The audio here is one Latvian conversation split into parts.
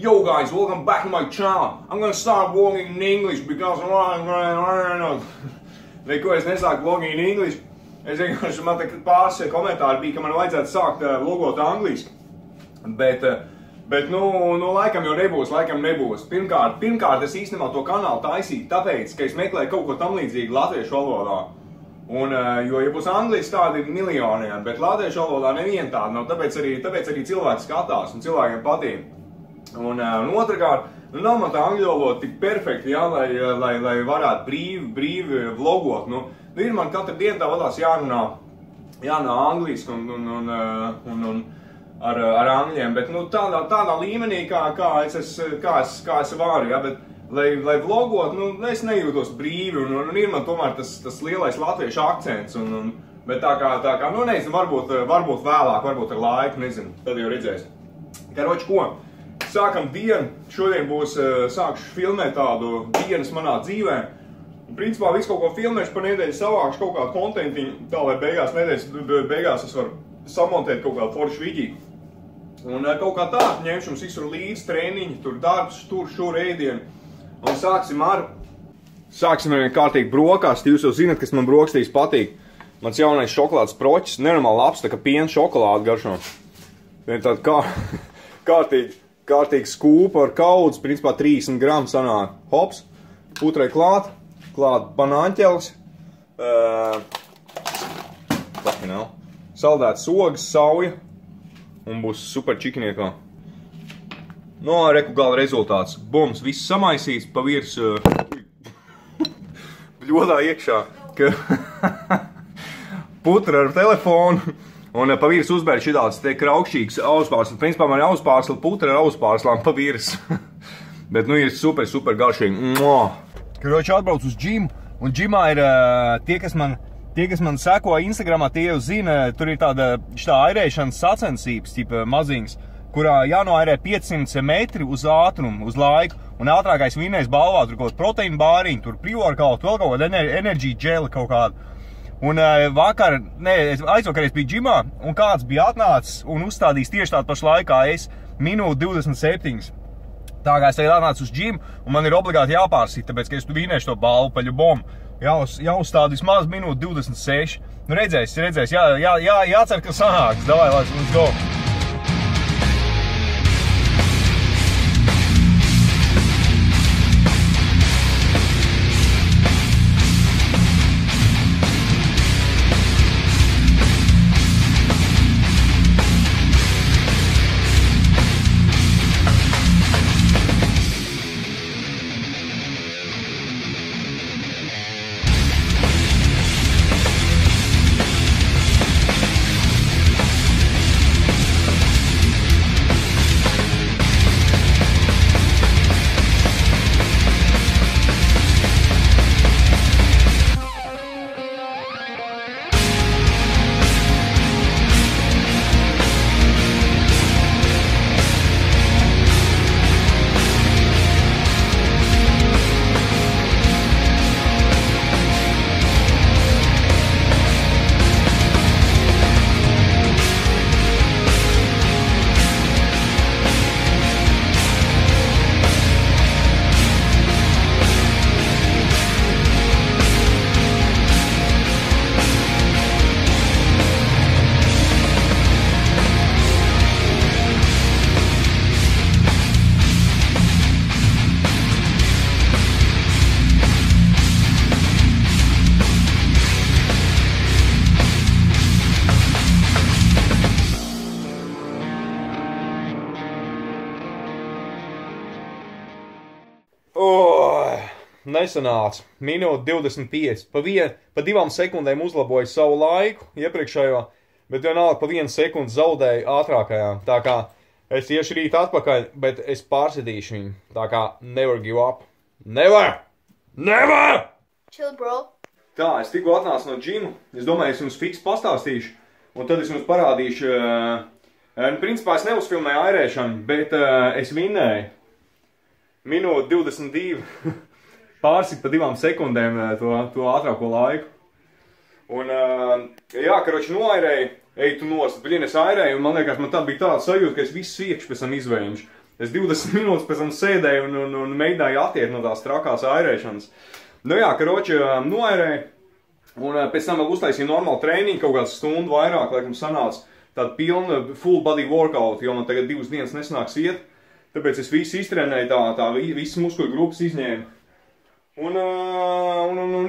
Yo guys, welcome back to my channel. I'm gonna start vlogging in English because Neko, es nesāku vlogging in English. Es vienkārši, man pāris komentāri bija, ka man vajadzētu sākt vlogot angliski. Bet nu, laikam jau nebūs, Pirmkārt, es īstenībā to kanālu taisīju, tāpēc, ka es meklēju kaut ko tam līdzīgu latviešu valodā. Jo, ja būs angliski, tādi ir miljoniem, bet latviešu valodā neviena tāda nav, tāpēc arī cilvēki skatās un cilvēkiem patīk. Un otrkārt, nav man tā angļu valoda tik perfekti, jā, lai varētu brīvi vlogot. Ir man katru dienu tā vadās jārunā angliski un ar angļiem, bet tādā līmenī, kā es varu, jā, bet lai vlogot, es nejūtos brīvi, un ir man tomēr tas lielais latviešu akcents, bet tā kā, nezinu, varbūt vēlāk, varbūt ar laiku, nezinu, tad jau redzēs. Karoči, ko? Sākam dienu, šodien sākšu filmēt tādu dienas manā dzīvē. Principā visu kaut ko filmēšu par nedēļu, savākšu kaut kādu kontentiņu, tā lai nedēļas beigās es varu samontēt kaut kādu foršu vidīgu. Un kaut kā tā, ņemšu jums visur līdzi treniņi, tur darbs, šur ēdienu. Un sāksim ar kārtīgi brokasti, jūs jau zināt, kas man brokastīs patīk. Mans jaunais šokolādes proķis, nenormāli labs, tā kā piena šokolāde garšo. Vien tāda kārtīgi skūpa ar kaudzi, principā 30 gramu sanāk. Hops, putrai klāt banāņķelis, saldēts ogas, sauja, un būs super čikiniekā. Reku gala rezultāts. Bums, viss samaisīts, pa virs bļodā iekšā, ka putra ar telefonu, un pa virs uzbēr šitāds te kraukšķīgs auspārslis. Principā man ir auspārsli, putra ar auspārslām pa virs. Bet ir super garšīgi. Karoči, atbrauc uz džimu, un džimā ir tie, kas man seko Instagramā, tie jau zina, tur ir tāda airēšanas sacensības, tipa maziņas, kurā jānoairē 500 metri uz ātrumu, uz laiku, un ātrākais vinnēs balvā, tur kaut proteīna bāriņu, tur pre-workout, vēl kaut kāda energy geli kaut kāda. Un aizvakar es biju džimā, un kāds bija atnācis un uzstādījis tieši tādu pašu laikā es minūti 27. Tā kā es tagad atnācu uz džimu, un man ir obligāti jāpārsit, tāpēc, ka es vinnēšu to balvu paļu bombu. Jāuzstāda vismaz minūti 26. Redzēs, jācer, ka sanāks. Davai, let's go! Nesanāca. Minūte 25. Pa 2 sekundēm uzlaboju savu laiku iepriekšējo, bet vienalga pa 1 sekundi zaudēju ātrākajā. Tā kā es iešu rīt atpakaļ, bet es pārsitīšu viņu. Tā kā never give up. Never! Chill, bro. Tā, es tikko atnācu no džimu. Es domāju, es jums fiks pastāstīšu, un tad es jums parādīšu. Principā es neuzfilmēju airēšanu, bet es vinnēju. Minūte 22. Pārsit pa 2 sekundēm to ātrāko laiku. Un, karoči, noairēju, ej tu nost. Blin, es airēju, un man liekas, man tad bija tāda sajūta, ka es visu iekšķi pēc tam izvējuši. Es 20 minūtes pēc tam sēdēju un mēģināju attiekt no tās trakās airēšanas. Nu jā, karoči, noairēju. Un pēc tam vēl uztaisīju normālu treniņu, kaut kādu stundu vairāk, laikam sanāca tāda pilna full body workout, jo man tagad 2 dienas nesanāks iet. Tāpēc es visu iztrenēju, visas muskuļu grupas izņēmu.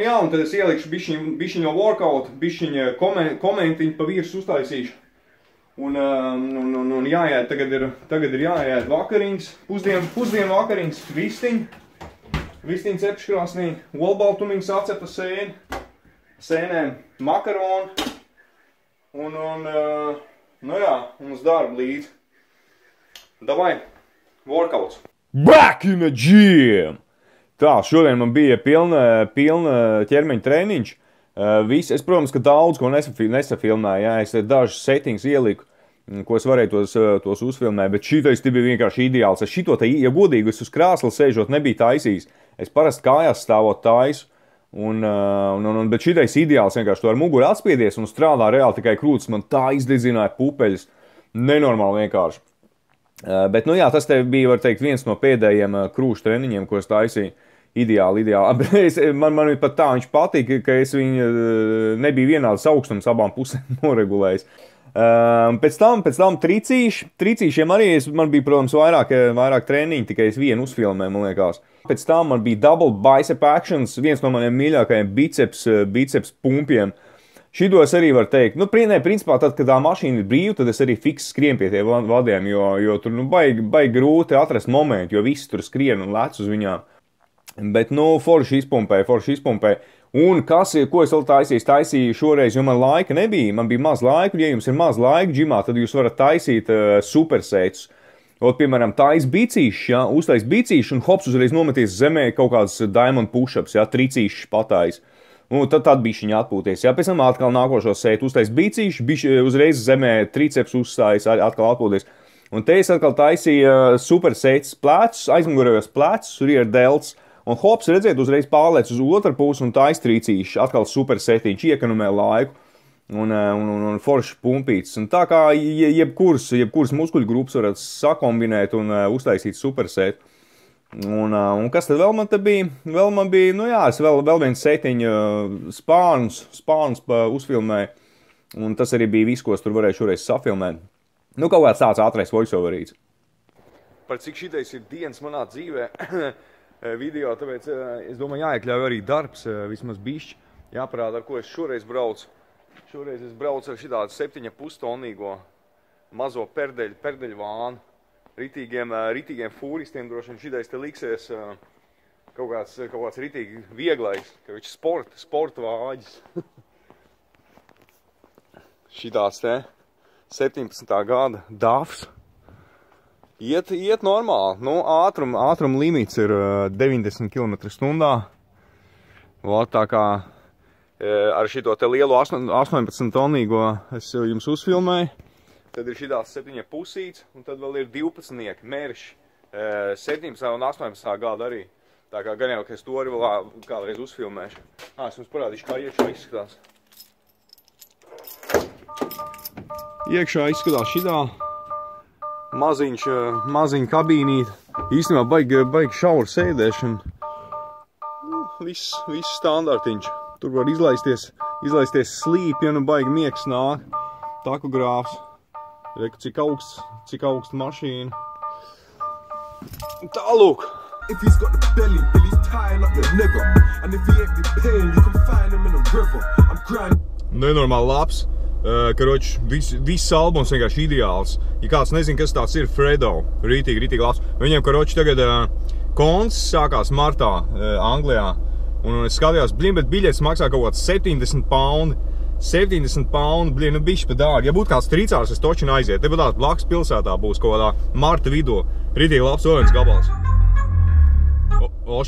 Jā, un tad es ielikšu bišķiņu no workout, bišķiņu komentiņu pa virs uztaisīšu. Un jāiet, tagad ir jāiet vakariņas, pusdienu vakariņas, vistiņu cepškrāsnī, olbaltumiņas atcepta sēnēm, makaroni, nu jā, un uz darbu līdzi. Davai, workouts. Back in the gym! Tā, šodien man bija pilna ķermeņa treniņš. Es, protams, ka daudz ko nesafilmēju, jā, es dažus settings ieliku, ko es varēju tos uzfilmēt, bet šitais bija vienkārši ideāls. Es šito te, ja godīgi, es uz krāsla sēžot nebiju taisījis. Es parasti kājās stāvot taisu, bet šitais ideāls vienkārši to ar muguru atspiedies un strādā reāli tikai krūtis. Man tā izdedzināja pupeļus. Nenormāli vienkārši. Bet, nu jā, tas te bija, var teikt, viens no pēdējiem krūšu treniņiem, ko es taisīju. Ideāli. Man pat tā viņš patika, ka es viņu nebija vienādas augstums abām pusēm noregulējis. Pēc tam tricīšiem arī man bija, protams, vairāk treniņi, tikai es vienu uzfilmēju, man liekas. Pēc tam man bija double bicep actions, viens no maniem mīļākajiem biceps pumpiem. Šitos arī var teikt, nu, principā tad, kad tā mašīna ir brīva, tad es arī fiks skrien pie tie vadiem, jo tur, nu, baigi grūti atrast momentu, jo visi tur skrien un lec uz viņām. Bet, nu, forši izpumpēju. Un ko es vēl taisīju šoreiz, jo man laika nebija, man bija maz laika, ja jums ir maz laika džimā, tad jūs varat taisīt supersētus. Piemēram, tais bicīšs, ja, uztais bicīšs un hops uzreiz nometies zemē kaut kāds diamond push-ups, ja, tricīšs patais. Un tad bišķiņi atpūties, ja, pēc tam atkal nākošo sēt, uztais bicīšs, uzreiz zemē triceps uzstājas, atkal atpūties. Un te es atkal taisīju supersētus plecus, aizmugurējos plecus, rear delts. Un hops, redziet, uzreiz pārlēc uz otru pusi un taisa tricīšs, atkal super setiņš, iekonomē laiku un forši pumpīts. Un tā kā jebkuras muskuļu grupas varat sakombinēt un uztaisīt super setu. Un kas tad vēl man te bija? Vēl man bija, nu jā, es vēl viens setiņu spārnus uzfilmēju. Un tas arī bija viss, ko es tur varēju šoreiz safilmēt. Nu, kaut kāds tāds ātrais voiceoverīts. Par cik šitais ir dienas manā dzīvē video, tāpēc es domāju jāiekļauj arī darbs, vismaz bišķi, jāparāda, ar ko es šoreiz braucu. Šoreiz es braucu ar šitādu 7,5 tonīgo mazo perdeļu vānu. Ritīgiem fūristiem droši vien šitais te liksies kaut kāds ritīgi vieglais, ka viņš sporta vāģis. Šitāds te 17. gada DAFs. Iet normāli. Nu, ātrum limits ir 90 km/h. Tā kā ar šito te lielo 18 tonīgo es jums uzfilmēju. Tad ir šitās 7,5, un tad vēl ir 12 mērši 17. un 18. gada arī. Tā kā gan jau, ka es to arī vēl kādreiz uzfilmēšu. Es jums parādīšu, kā iekšā izskatās. Iekšā izskatās šitā. Maziņa kabīnīte. Īstenībā baigi šaura sēdēšana. Viss standartiņš. Tur var izlaisties slīpi, ja nu baigi miegs nāk. Takogrāfs. Reku, cik augsts mašīna. Tālūk. Nenormāli labs. Karoči, viss albums vienkārši ideāls. Ja kāds nezin, kas tāds ir, Fredo, rītīgi labs. Viņiem, karoči, tagad konts sākās martā Anglijā. Un es skatījos, bet biļetes maksā kaut kāds 70 paundi. 70 paundi, nu bišķi pa dārgi. Ja būtu kāds tricārs, es točinu aiziet. Te pat blakus pilsētā būs kaut kādā marta vidū. Rītīgi labs viens gabals.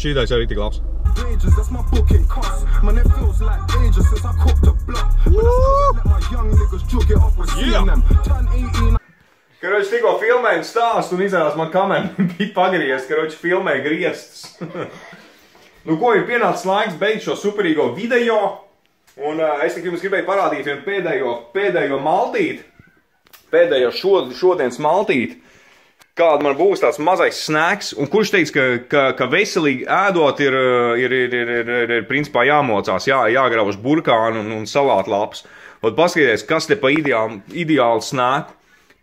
Šītais arī rītīgi labs. That's my booking cost. Man, it feels like ages since I cooked the block. But that's cause I let my young niggas jug it off with seeing them. Turn 18. Karoči, tikko filmēju stāstu un izrādās man kamera bija pagriezta. Karoči, filmēju griestus. Nu, ko ir pienācis laiks beigt šo superīgo video. Un es tik jums gribēju parādīt vienu pēdējo maltīti. Pēdējo šodienas maltīti. kāda man būs tāds mazais snacks, un kurš teiks, ka veselīgi ēdot ir principā jāmocās, jāgrauž burkānu un salātlapas. Un paskaties, kas te pa ideālu snacku.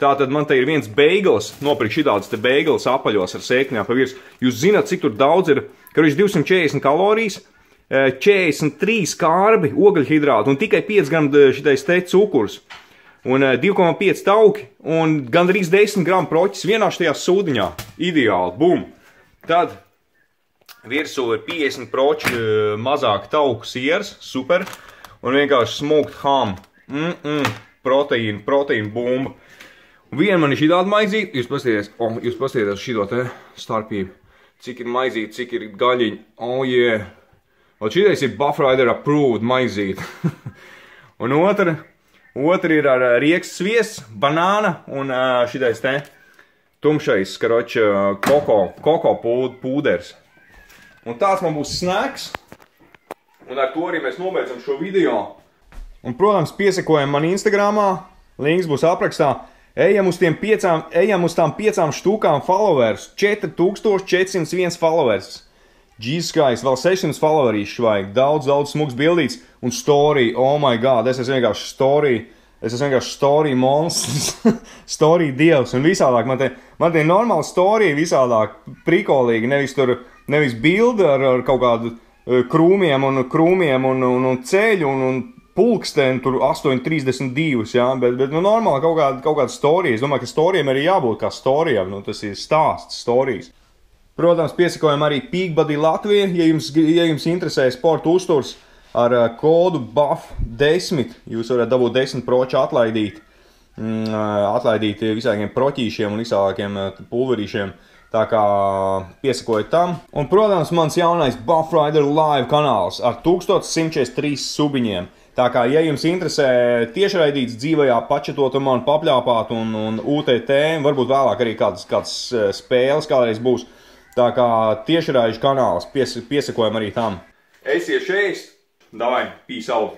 Tātad man te ir viens beigls, nopirkt šitāds te beigls apaļos ar sēkņām pa virs. Jūs zināt, cik tur daudz ir, ka viņš 240 kalorijas, 43 kārbi, ogļhidrāti un tikai 5 gramu šitais te cukurs. Un 2,5 tauki un gandrīz 10 gramu proķis vienā šajā sūdiņā. Ideāli, bum! Tad virsū ir 50 proķi mazāk tauku sieras, super. Un vienkārši smoked ham, proteīna bumba. Viena man ir šitāda maizīte, jūs paskatieties šito te starpību. Cik ir maizīte, cik ir gaļiņa, oh yeah. Un šitais ir Buff Rider approved maizīte. Un otra ir ar rieksts sviests, banāna un šitais te tumšais, karoča, koko pūders. Un tāds man būs snacks. Un ar to arī mēs nobeidzam šo video. Un, protams, piesakojam man Instagramā, links būs aprakstā. Ejam uz tām 5 štukām followers, 4401 followers. Jesus Christ, vēl 600 followerīši vajag, daudz smuks bildīts un story, oh my god, es esmu vienkārši story monstrs, story dievs un visādāk, man tie normāli story visādāk prikolīgi, nevis bildi ar kaut kādu krūmiem un ceļu un pulksteni tur 8,32, jā, bet nu normāli kaut kāda storija. Es domāju, ka storijiem arī jābūt kā storijām, nu tas ir stāsts, storijas. Protams, piesakojam arī Peakbody Latvija, ja jums interesē sporta uzturs ar kodu BUFF10, jūs varat dabūt 10 proču atlaidīt visādiem proķīšiem un visādākiem pulverīšiem. Tā kā piesakojat tam. Un, protams, mans jaunais Buff Rider Live kanāls ar 1143 subiņiem. Tā kā, ja jums interesē tiešraidīts dzīvajā pačetot un man papļāpāt un UTT, varbūt vēlāk arī kādas spēles kādreiz būs. Tā kā tiešraižu kanāls, piesakojam arī tam. Esiet šeit, davai, peace out!